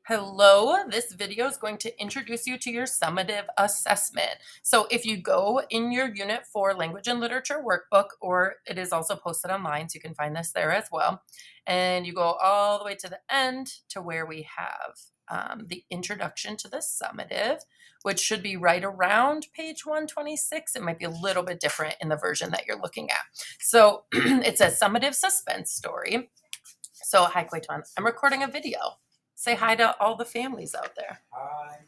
Hello, this video is going to introduce you to your summative assessment. So if you go in your Unit 4 Language and Literature workbook, or it is also posted online, so you can find this there as well, and you go all the way to the end to where we have the introduction to the summative, which should be right around page 126. It might be a little bit different in the version that you're looking at. So it says summative suspense story. So hi, Quayton. I'm recording a video. Say hi to all the families out there. Hi.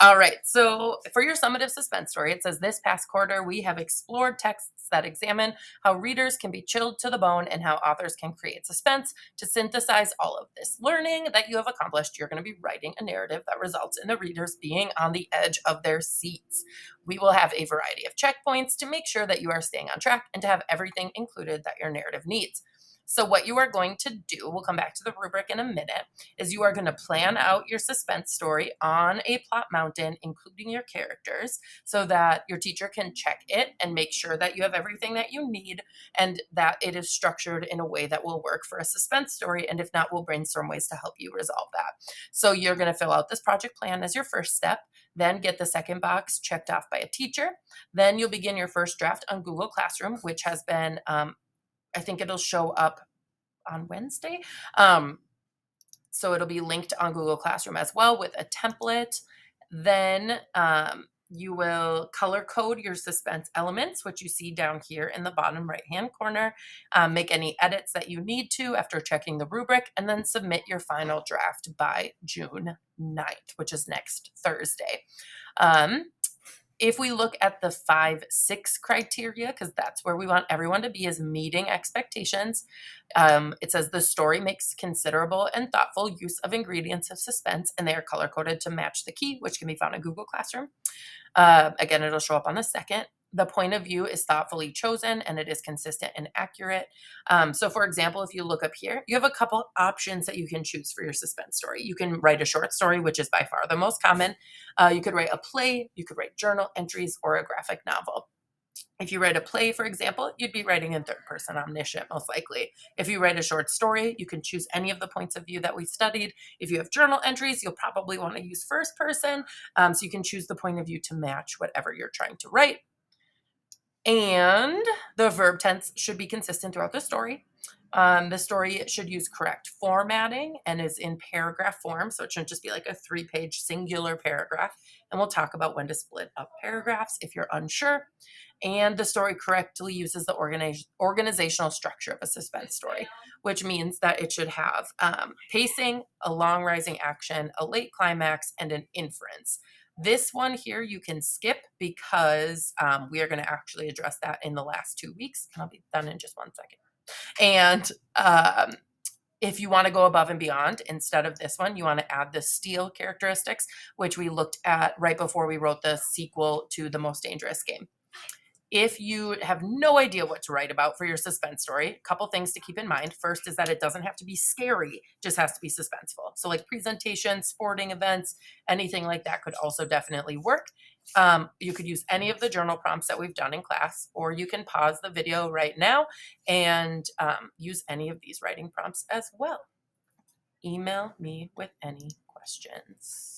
All right, so for your summative suspense story, it says this past quarter, we have explored texts that examine how readers can be chilled to the bone and how authors can create suspense. To synthesize all of this learning that you have accomplished, you're going to be writing a narrative that results in the readers being on the edge of their seats. We will have a variety of checkpoints to make sure that you are staying on track and to have everything included that your narrative needs. So what you are going to do, we'll come back to the rubric in a minute, is you are going to plan out your suspense story on a plot mountain, including your characters, so that your teacher can check it and make sure that you have everything that you need and that it is structured in a way that will work for a suspense story. And if not, we'll brainstorm ways to help you resolve that. So you're going to fill out this project plan as your first step, then get the second box checked off by a teacher. Then you'll begin your first draft on Google Classroom, which has been, I think it'll show up on Wednesday. So it'll be linked on Google Classroom as well with a template. Then you will color code your suspense elements, which you see down here in the bottom right-hand corner. Make any edits that you need to after checking the rubric, and then submit your final draft by June 9th, which is next Thursday. If we look at the 5-6 criteria, because that's where we want everyone to be, is meeting expectations. It says the story makes considerable and thoughtful use of ingredients of suspense, and they are color coded to match the key, which can be found in Google Classroom. Again, it'll show up on the second. The point of view is thoughtfully chosen and it is consistent and accurate. So for example, if you look up here, you have a couple options that you can choose for your suspense story. You can write a short story, which is by far the most common. You could write a play, you could write journal entries, or a graphic novel. If you write a play, for example, you'd be writing in third person omniscient, most likely. If you write a short story, you can choose any of the points of view that we studied. If you have journal entries, you'll probably want to use first person, so you can choose the point of view to match whatever you're trying to write. And the verb tense should be consistent throughout the story. The story should use correct formatting and is in paragraph form, so it shouldn't just be like a 3-page singular paragraph. And we'll talk about when to split up paragraphs if you're unsure. And the story correctly uses the organizational structure of a suspense story, which means that it should have pacing, a long rising action, a late climax, and an inference. This one here you can skip because we are going to actually address that in the last 2 weeks. And I'll be done in just 1 second. And if you want to go above and beyond, instead of this one, you want to add the steal characteristics, which we looked at right before we wrote the sequel to The Most Dangerous Game. If you have no idea what to write about for your suspense story, a couple things to keep in mind. First is that it doesn't have to be scary, it just has to be suspenseful. So like presentations, sporting events, anything like that could also definitely work. You could use any of the journal prompts that we've done in class, or you can pause the video right now and use any of these writing prompts as well. Email me with any questions.